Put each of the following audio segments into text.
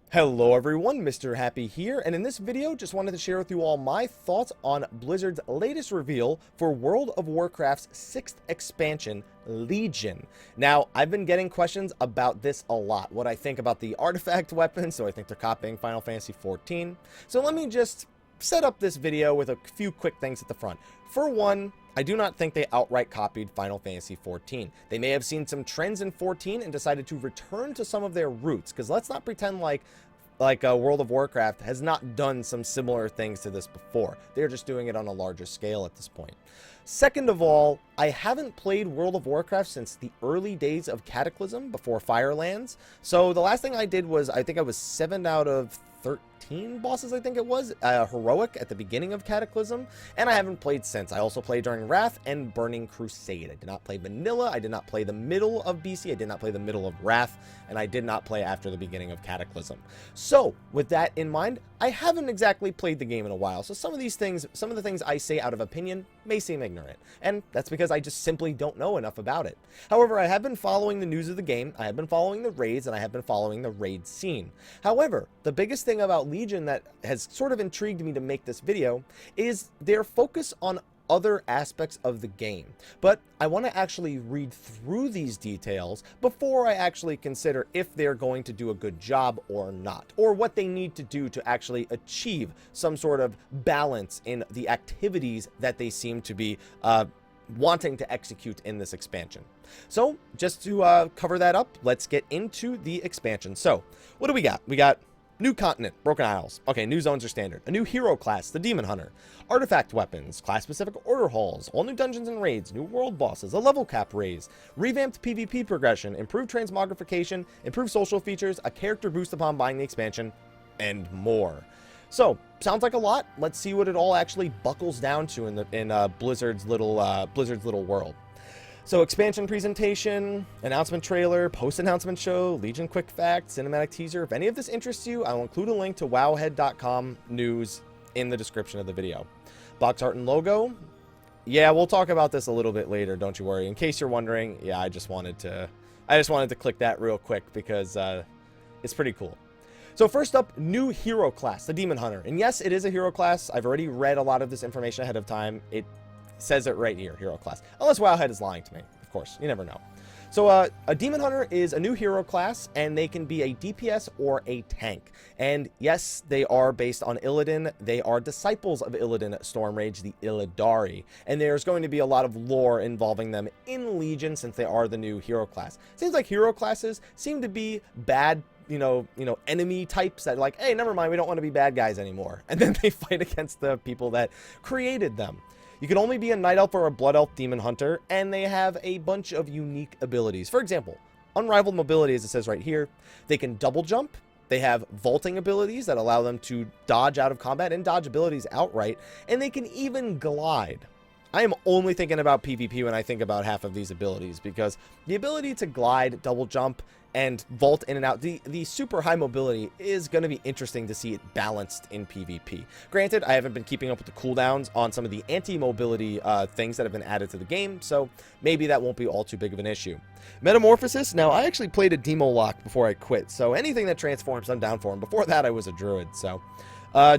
Hello everyone, Mr. Happy here, and in this video just wanted to share with you all my thoughts on Blizzard's latest reveal for World of Warcraft's 6th expansion, Legion. Now, I've been getting questions about this a lot, what I think about the artifact weapons, so I think they're copying Final Fantasy XIV. So let me just set up this video with a few quick things at the front. For one, I do not think they outright copied Final Fantasy XIV. They may have seen some trends in 14 and decided to return to some of their roots, because let's not pretend like World of Warcraft has not done some similar things to this before. They're just doing it on a larger scale at this point. Second of all, I haven't played World of Warcraft since the early days of Cataclysm before Firelands. So the last thing I did was, I think I was 7 out of 13 bosses, I think it was, heroic at the beginning of Cataclysm, and I haven't played since. I also played during Wrath and Burning Crusade. I did not play Vanilla, I did not play the middle of BC, I did not play the middle of Wrath, and I did not play after the beginning of Cataclysm. So, with that in mind, I haven't exactly played the game in a while, so some of the things I say out of opinion may seem ignorant, and that's because I just simply don't know enough about it. However, I have been following the news of the game, I have been following the raids, and I have been following the raid scene. However, the biggest thing about Legion that has sort of intrigued me to make this video is their focus on other aspects of the game. But I want to actually read through these details before I actually consider if they're going to do a good job or not, or what they need to do to actually achieve some sort of balance in the activities that they seem to be wanting to execute in this expansion. So just to cover that up, let's get into the expansion. So what do we got? We got new continent, Broken Isles. Okay, new zones are standard. A new hero class, the Demon Hunter. Artifact weapons, class-specific order halls, all new dungeons and raids, new world bosses, a level cap raise, revamped PvP progression, improved transmogrification, improved social features, a character boost upon buying the expansion, and more. So, sounds like a lot. Let's see what it all actually buckles down to in Blizzard's little world. So expansion presentation, announcement trailer, post-announcement show, Legion quick fact, cinematic teaser. If any of this interests you, I will include a link to wowhead.com news in the description of the video. Box art and logo. Yeah, we'll talk about this a little bit later, don't you worry. In case you're wondering, yeah, I just wanted to click that real quick because it's pretty cool. So first up, new hero class, the Demon Hunter. And yes, it is a hero class. I've already read a lot of this information ahead of time. It says it right here, hero class. Unless Wowhead is lying to me, of course. You never know. So a Demon Hunter is a new hero class, and they can be a DPS or a tank. And yes, they are based on Illidan. They are disciples of Illidan Stormrage, the Illidari. And there's going to be a lot of lore involving them in Legion since they are the new hero class. Seems like hero classes seem to be bad, you know, enemy types that are like, hey, never mind, we don't want to be bad guys anymore. And then they fight against the people that created them. You can only be a Night Elf or a Blood Elf Demon Hunter, and they have a bunch of unique abilities. For example, unrivaled mobility, as it says right here. They can double jump. They have vaulting abilities that allow them to dodge out of combat and dodge abilities outright, and they can even glide. I am only thinking about PvP when I think about half of these abilities, because the ability to glide, double jump, and vault in and out, the super high mobility is going to be interesting to see it balanced in PvP. Granted, I haven't been keeping up with the cooldowns on some of the anti-mobility things that have been added to the game, so maybe that won't be all too big of an issue. Metamorphosis, now I actually played a Demo Lock before I quit, so anything that transforms, I'm down for, and before that I was a druid, so...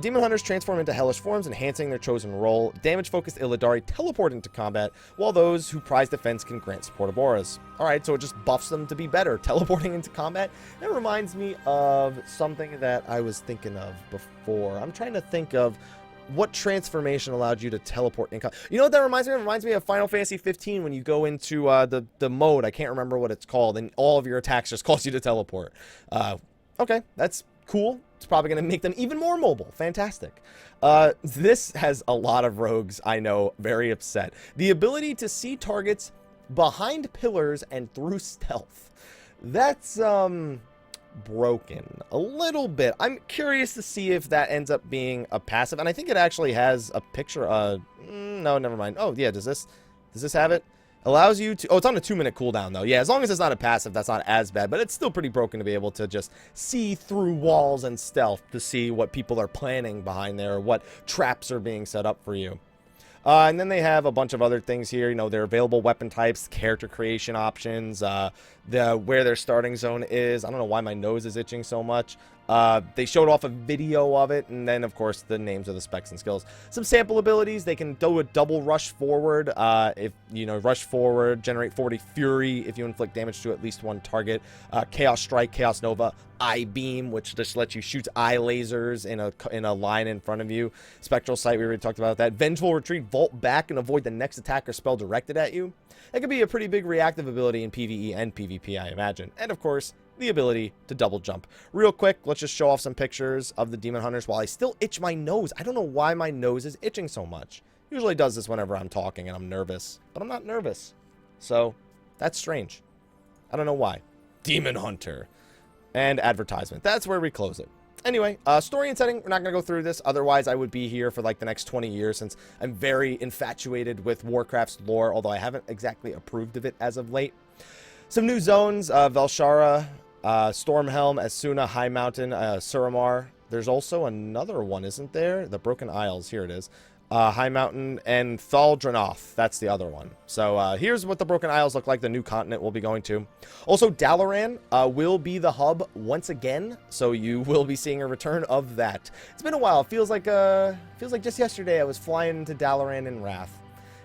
Demon Hunters transform into hellish forms, enhancing their chosen role. Damage-focused Illidari teleport into combat, while those who prize defense can grant supportive auras. Alright, so it just buffs them to be better. Teleporting into combat? That reminds me of something that I was thinking of before. I'm trying to think of what transformation allowed you to teleport in combat. You know what that reminds me of? It reminds me of Final Fantasy 15 when you go into the mode. I can't remember what it's called, and all of your attacks just cause you to teleport. Okay, that's cool. It's probably going to make them even more mobile. Fantastic. This has a lot of rogues, I know, very upset. The ability to see targets behind pillars and through stealth. That's, broken a little bit. I'm curious to see if that ends up being a passive, and I think it actually has a picture, no, never mind. Oh, yeah, does this have it? Allows you to... Oh, it's on a 2-minute cooldown, though. Yeah, as long as it's not a passive, that's not as bad. But it's still pretty broken to be able to just see through walls and stealth to see what people are planning behind there, or what traps are being set up for you. And then they have a bunch of other things here. You know, their available weapon types, character creation options, where their starting zone is. I don't know why my nose is itching so much. They showed off a video of it, and then, of course, the names of the specs and skills. Some sample abilities. They can do a double rush forward. If, you know, rush forward, generate 40 fury if you inflict damage to at least one target. Chaos Strike, Chaos Nova, Eye Beam, which just lets you shoot eye lasers in a line in front of you. Spectral Sight, we already talked about that. Vengeful Retreat, vault back and avoid the next attack or spell directed at you. That could be a pretty big reactive ability in PvE and PvP, I imagine. And, of course, the ability to double jump. Real quick, let's just show off some pictures of the Demon Hunters while I still itch my nose. I don't know why my nose is itching so much. Usually does this whenever I'm talking and I'm nervous, but I'm not nervous. So, that's strange. I don't know why. Demon Hunter. And advertisement. That's where we close it. Anyway, story and setting, we're not going to go through this. Otherwise, I would be here for like the next 20 years since I'm very infatuated with Warcraft's lore, although I haven't exactly approved of it as of late. Some new zones, Velshara, Stormhelm, Asuna, High Mountain, Suramar. There's also another one, isn't there? The Broken Isles, here it is. High Mountain and Thaldranoth. That's the other one. So here's what the Broken Isles look like, the new continent we'll be going to. Also, Dalaran will be the hub once again, so you will be seeing a return of that. It's been a while. Feels like just yesterday I was flying to Dalaran in Wrath.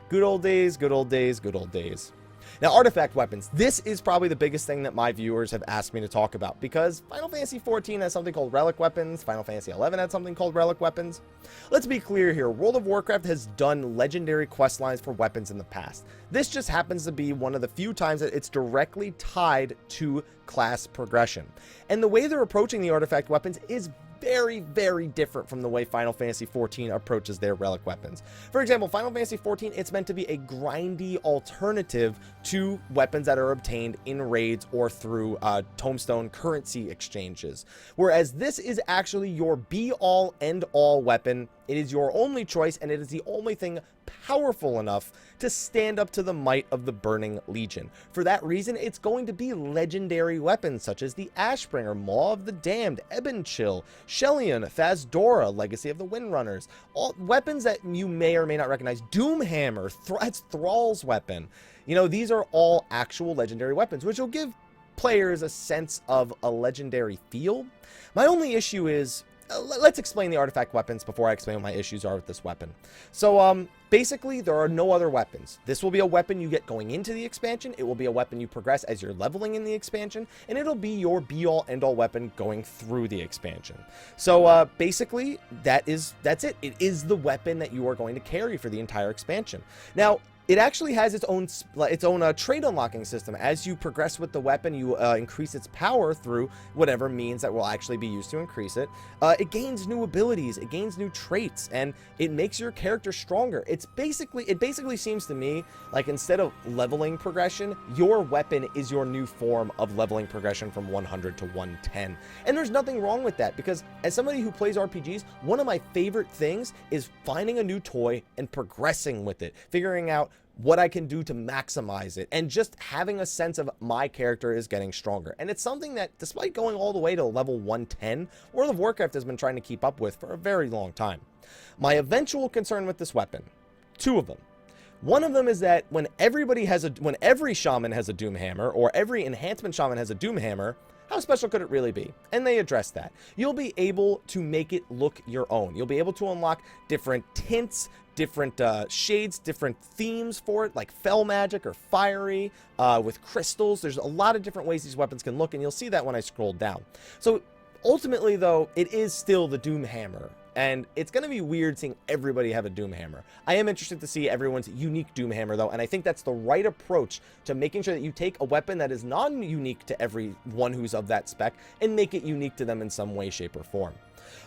Good old days, good old days, good old days. Now, artifact weapons. This is probably the biggest thing that my viewers have asked me to talk about, because Final Fantasy XIV has something called relic weapons. Final Fantasy XI had something called relic weapons. Let's be clear here. World of Warcraft has done legendary quest lines for weapons in the past. This just happens to be one of the few times that it's directly tied to class progression. And the way they're approaching the artifact weapons is very, very different from the way Final Fantasy XIV approaches their relic weapons. For example, Final Fantasy XIV, it's meant to be a grindy alternative to weapons that are obtained in raids or through tombstone currency exchanges. Whereas this is actually your be-all, end-all weapon. It is your only choice, and it is the only thing powerful enough to stand up to the might of the Burning Legion. For that reason, it's going to be legendary weapons such as the Ashbringer, Maw of the Damned, Ebon Chill, Shellion, Fazdora, Legacy of the Windrunners. All weapons that you may or may not recognize. Doomhammer, that's Thrall's weapon. You know, these are all actual legendary weapons, which will give players a sense of a legendary feel. My only issue is, let's explain the artifact weapons before I explain what my issues are with this weapon. So, basically, there are no other weapons. This will be a weapon you get going into the expansion. It will be a weapon you progress as you're leveling in the expansion. And it'll be your be-all, end-all weapon going through the expansion. So, basically, that's it. It is the weapon that you are going to carry for the entire expansion. Now, it actually has its own trait unlocking system. As you progress with the weapon, you increase its power through whatever means that will actually be used to increase it. It gains new abilities, it gains new traits, and it makes your character stronger. It basically seems to me like instead of leveling progression, your weapon is your new form of leveling progression from 100 to 110. And there's nothing wrong with that, because as somebody who plays RPGs, one of my favorite things is finding a new toy and progressing with it, figuring out what I can do to maximize it, and just having a sense of my character is getting stronger. And it's something that, despite going all the way to level 110, World of Warcraft has been trying to keep up with for a very long time. My eventual concern with this weapon, two of them. One of them is that when every shaman has a Doomhammer, or every enhancement shaman has a Doomhammer, how special could it really be? And they address that. You'll be able to make it look your own. You'll be able to unlock different tints, different shades, different themes for it, like fell magic or fiery, with crystals. There's a lot of different ways these weapons can look, and you'll see that when I scroll down. So ultimately, though, it is still the Doomhammer. And it's going to be weird seeing everybody have a Doomhammer. I am interested to see everyone's unique Doomhammer, though, and I think that's the right approach to making sure that you take a weapon that is non-unique to everyone who's of that spec and make it unique to them in some way, shape, or form.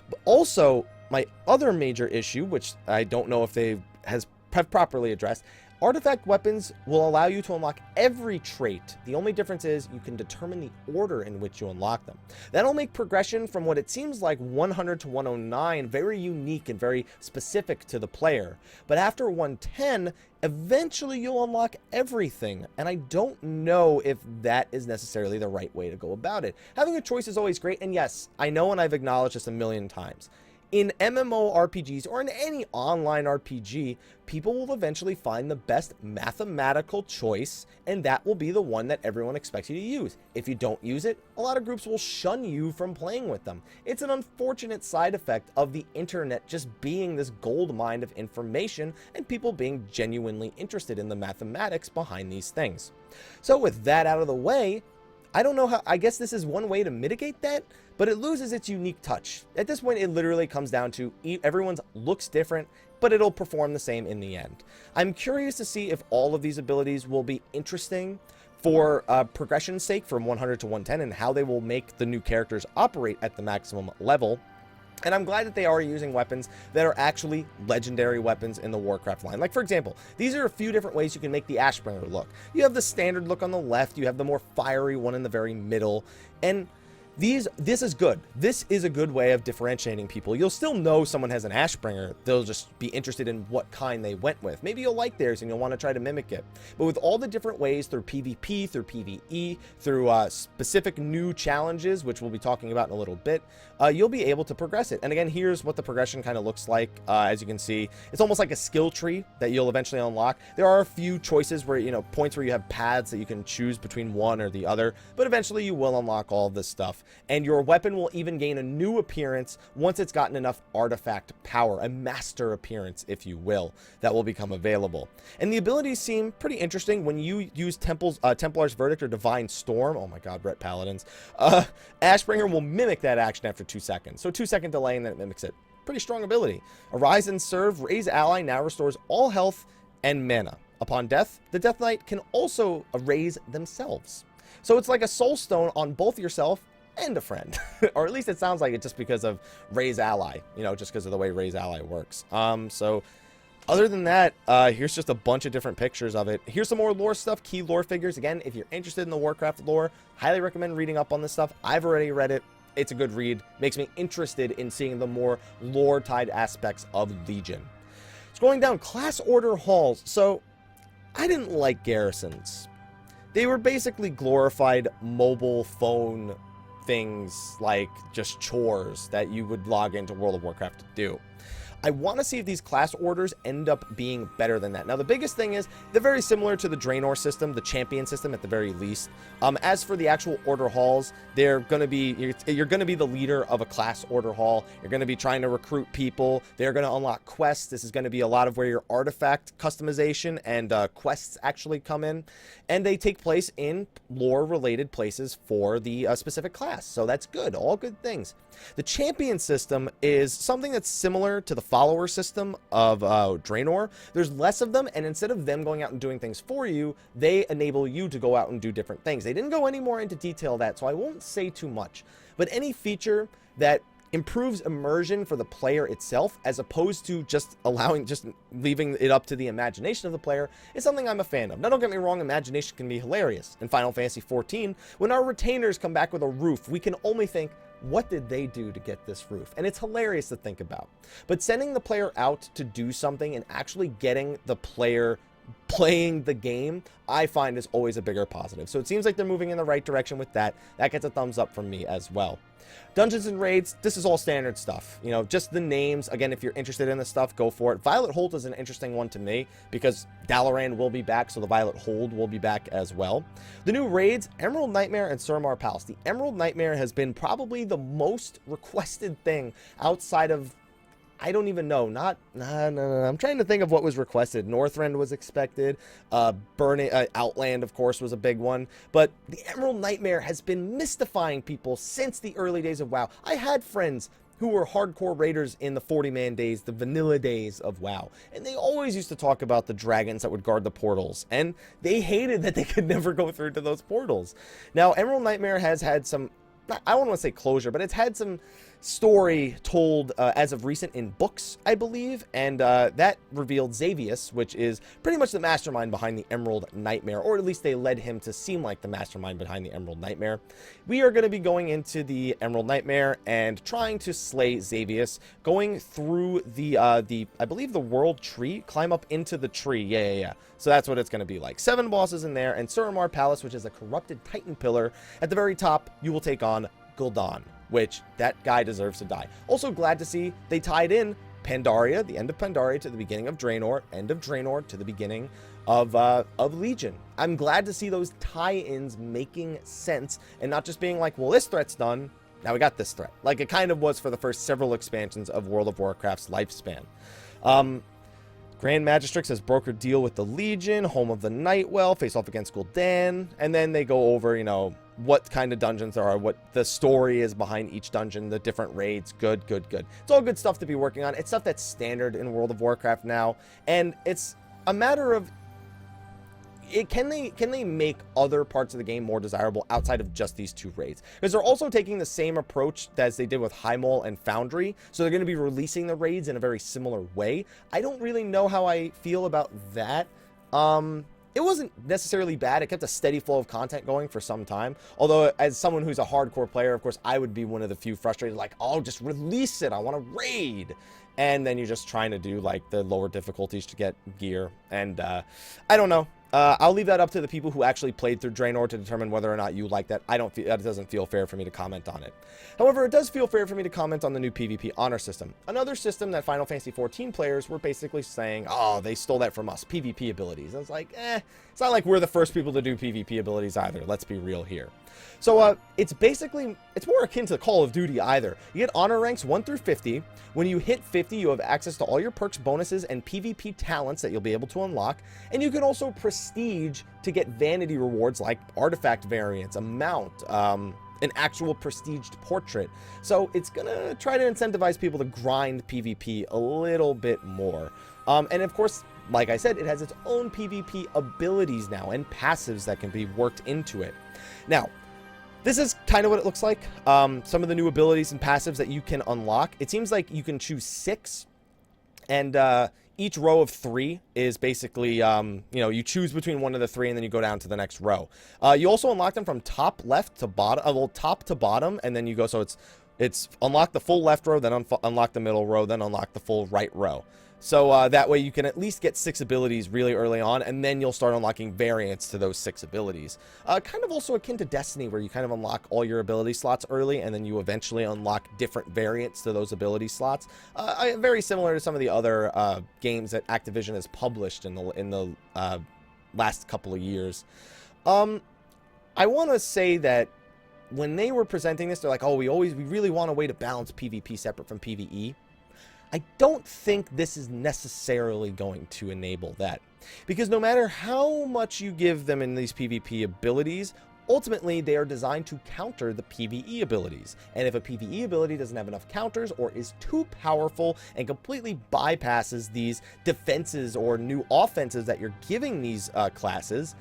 But also, my other major issue, which I don't know if they have properly addressed, artifact weapons will allow you to unlock every trait. The only difference is you can determine the order in which you unlock them. That'll make progression from what it seems like 100 to 109 very unique and very specific to the player. But after 110, eventually you'll unlock everything, and I don't know if that is necessarily the right way to go about it. Having a choice is always great, and yes, I know, and I've acknowledged this a million times. In MMORPGs or in any online RPG, people will eventually find the best mathematical choice, and that will be the one that everyone expects you to use. If you don't use it, a lot of groups will shun you from playing with them. It's an unfortunate side effect of the internet just being this gold mine of information and people being genuinely interested in the mathematics behind these things. So with that out of the way, I don't know how, I guess this is one way to mitigate that, but it loses its unique touch. At this point, it literally comes down to everyone's looks different, but it'll perform the same in the end. I'm curious to see if all of these abilities will be interesting for progression's sake from 100 to 110 and how they will make the new characters operate at the maximum level. And I'm glad that they are using weapons that are actually legendary weapons in the Warcraft line. Like, for example, these are a few different ways you can make the Ashbringer look. You have the standard look on the left, you have the more fiery one in the very middle, and this is good. This is a good way of differentiating people. You'll still know someone has an Ashbringer. They'll just be interested in what kind they went with. Maybe you'll like theirs and you'll want to try to mimic it. But with all the different ways through PvP, through PvE, through specific new challenges, which we'll be talking about in a little bit, you'll be able to progress it. And again, here's what the progression kind of looks like. As you can see, it's almost like a skill tree that you'll eventually unlock. There are a few choices where, you know, points where you have paths that you can choose between one or the other, but eventually you will unlock all of this stuff. And your weapon will even gain a new appearance once it's gotten enough artifact power, a master appearance, if you will, that will become available. And the abilities seem pretty interesting when you use Templar's Verdict or Divine Storm. Oh my god, Ret Paladins. Ashbringer will mimic that action after 2 seconds. So 2-second delay and then it mimics it. Pretty strong ability. Arise and Serve, Raise Ally now restores all health and mana. Upon death, the Death Knight can also raise themselves. So it's like a soul stone on both yourself and a friend. Or at least it sounds like it just because of Raise Ally, you know, just because of the way Raise Ally works. So other than that, here's just a bunch of different pictures of it. Here's some more lore stuff, key lore figures. Again, if you're interested in the Warcraft lore, highly recommend reading up on this stuff. I've already read it. It's a good read. Makes me interested in seeing the more lore-tied aspects of Legion. Scrolling down, class order halls. So I didn't like garrisons. They were basically glorified mobile phone things, like just chores that you would log into World of Warcraft to do. I want to see if these class orders end up being better than that. Now, the biggest thing is they're very similar to the Draenor system, the champion system at the very least. As for the actual order halls, they're going to be, you're going to be the leader of a class order hall. You're going to be trying to recruit people. They're going to unlock quests. This is going to be a lot of where your artifact customization and quests actually come in. And they take place in lore-related places for the specific class. So that's good. All good things. The champion system is something that's similar to the follower system of Draenor. There's less of them, and instead of them going out and doing things for you, they enable you to go out and do different things. They didn't go any more into detail of that, so I won't say too much. But any feature that improves immersion for the player itself, as opposed to just leaving it up to the imagination of the player, is something I'm a fan of. Now, don't get me wrong, imagination can be hilarious. In Final Fantasy XIV, when our retainers come back with a roof, we can only think, what did they do to get this roof? And it's hilarious to think about. But sending the player out to do something and actually getting the player playing the game, I find is always a bigger positive. So it seems like they're moving in the right direction with that. That gets a thumbs up from me as well. Dungeons and raids, this is all standard stuff. You know, just the names. Again, if you're interested in this stuff, go for it. Violet Holt is an interesting one to me because Dalaran will be back, so the Violet Hold will be back as well. The new raids, Emerald Nightmare and Suramar Palace. The Emerald Nightmare has been probably the most requested thing outside of, I don't even know. I'm trying to think of what was requested. Northrend was expected. Outland, of course, was a big one. But the Emerald Nightmare has been mystifying people since the early days of WoW. I had friends who were hardcore raiders in the 40-man days, the vanilla days of WoW. And they always used to talk about the dragons that would guard the portals. And they hated that they could never go through to those portals. Now, Emerald Nightmare has had some, I don't want to say closure, but it's had some story told as of recent in books, I believe, and that revealed Xavius, which is pretty much the mastermind behind the Emerald Nightmare, or at least they led him to seem like the mastermind behind the Emerald Nightmare. We are going to be going into the Emerald Nightmare and trying to slay Xavius, going through the I believe the World Tree, climb up into the tree, yeah. So that's what it's going to be like. 7 bosses in there, and Suramar Palace, which is a corrupted Titan pillar. At the very top, you will take on Gul'dan. which that guy deserves to die. Also glad to see they tied in Pandaria, the end of Pandaria to the beginning of Draenor, end of Draenor to the beginning of Legion. I'm glad to see those tie-ins making sense and not just being like, well, this threat's done, now we got this threat. Like it kind of was for the first several expansions of World of Warcraft's lifespan. Grand Magistrix has brokered deal with the Legion, home of the Nightwell, face off against Gul'dan, and then they go over, you know, what kind of dungeons there are, what the story is behind each dungeon, the different raids. Good. It's all good stuff to be working on. It's stuff that's standard in World of Warcraft now, and it's a matter of can they make other parts of the game more desirable outside of just these 2 raids? Because they're also taking the same approach as they did with Highmole and Foundry, so they're going to be releasing the raids in a very similar way. I don't really know how I feel about that. It wasn't necessarily bad. It kept a steady flow of content going for some time. Although, as someone who's a hardcore player, of course, I would be one of the few frustrated, like, oh, just release it. I want to raid. And then you're just trying to do, like, the lower difficulties to get gear. And, I don't know. I'll leave that up to the people who actually played through Draenor to determine whether or not you like that. That doesn't feel fair for me to comment on it. However, it does feel fair for me to comment on the new PvP honor system. Another system that Final Fantasy XIV players were basically saying, oh, they stole that from us, PvP abilities. I was like, it's not like we're the first people to do PvP abilities either. Let's be real here. So it's more akin to Call of Duty either. You get honor ranks 1 through 50. When you hit 50, you have access to all your perks, bonuses, and PvP talents that you'll be able to unlock. And you can also prestige to get vanity rewards like artifact variants, a mount, an actual prestiged portrait. So it's gonna try to incentivize people to grind PvP a little bit more. And of course, like I said, it has its own PvP abilities now and passives that can be worked into it. Now, this is kind of what it looks like. Some of the new abilities and passives that you can unlock. It seems like you can choose 6, and each row of 3 is basically, you choose between one of the 3, and then you go down to the next row. You also unlock them from top left to bottom, top to bottom, and then you go, so it's unlock the full left row, then unlock the middle row, then unlock the full right row. So that way you can at least get 6 abilities really early on, and then you'll start unlocking variants to those 6 abilities. Kind of also akin to Destiny, where you kind of unlock all your ability slots early, and then you eventually unlock different variants to those ability slots. Very similar to some of the other games that Activision has published in the last couple of years. I want to say that when they were presenting this, they're like, oh, we really want a way to balance PvP separate from PvE. I don't think this is necessarily going to enable that, because no matter how much you give them in these PvP abilities, ultimately they are designed to counter the PvE abilities. And if a PvE ability doesn't have enough counters or is too powerful and completely bypasses these defenses or new offenses that you're giving these classes,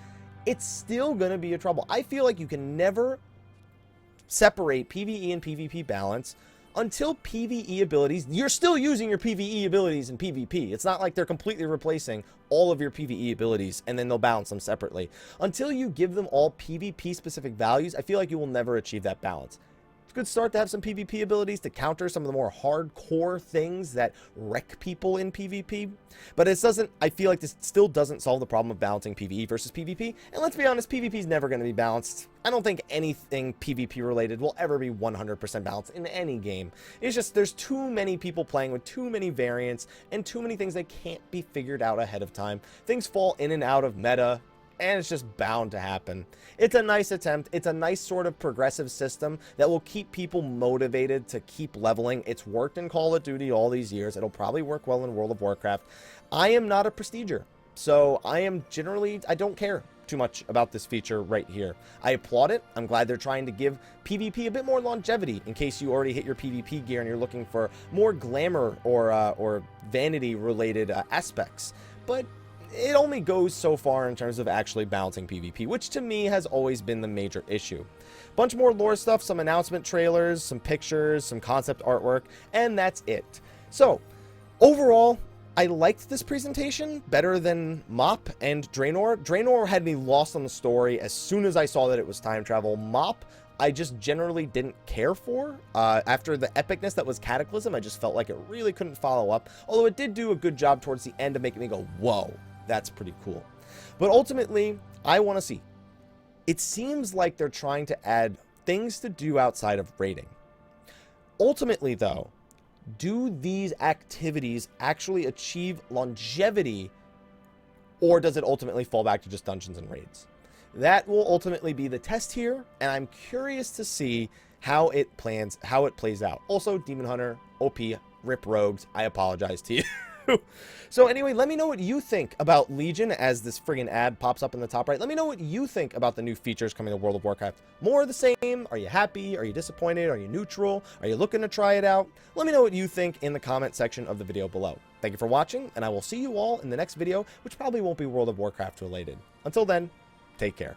it's still going to be a trouble. I feel like you can never separate PvE and PvP balance until PvE abilities, you're still using your PvE abilities in PvP. It's not like they're completely replacing all of your PvE abilities and then they'll balance them separately. Until you give them all PvP specific values, I feel like you will never achieve that balance. It's a good start to have some PvP abilities to counter some of the more hardcore things that wreck people in PvP. But I feel like this still doesn't solve the problem of balancing PvE versus PvP. And let's be honest, PvP is never going to be balanced. I don't think anything PvP related will ever be 100% balanced in any game. It's just there's too many people playing with too many variants and too many things that can't be figured out ahead of time. Things fall in and out of meta, and it's just bound to happen. It's a nice attempt. It's a nice sort of progressive system that will keep people motivated to keep leveling. It's worked in Call of Duty all these years. It'll probably work well in World of Warcraft. I am not a prestiger, so I don't care too much about this feature right here. I applaud it. I'm glad they're trying to give PvP a bit more longevity in case you already hit your PvP gear and you're looking for more glamour or vanity related aspects. But it only goes so far in terms of actually balancing PvP, which to me has always been the major issue. Bunch more lore stuff, some announcement trailers, some pictures, some concept artwork, and that's it. So, overall, I liked this presentation better than MoP and Draenor. Draenor had me lost on the story as soon as I saw that it was time travel. MoP, I just generally didn't care for. After the epicness that was Cataclysm, I just felt like it really couldn't follow up. Although it did do a good job towards the end of making me go, whoa, that's pretty cool. But ultimately, I want to see. It seems like they're trying to add things to do outside of raiding. Ultimately, though, do these activities actually achieve longevity, or does it ultimately fall back to just dungeons and raids? That will ultimately be the test here, and I'm curious to see how it plays out. Also, Demon Hunter, OP, rip rogues, I apologize to you. So anyway, let me know what you think about Legion as this friggin' ad pops up in the top right. Let me know what you think about the new features coming to World of Warcraft. More of the same? Are you happy? Are you disappointed? Are you neutral? Are you looking to try it out? Let me know what you think in the comment section of the video below. Thank you for watching, and I will see you all in the next video, which probably won't be World of Warcraft related. Until then, take care.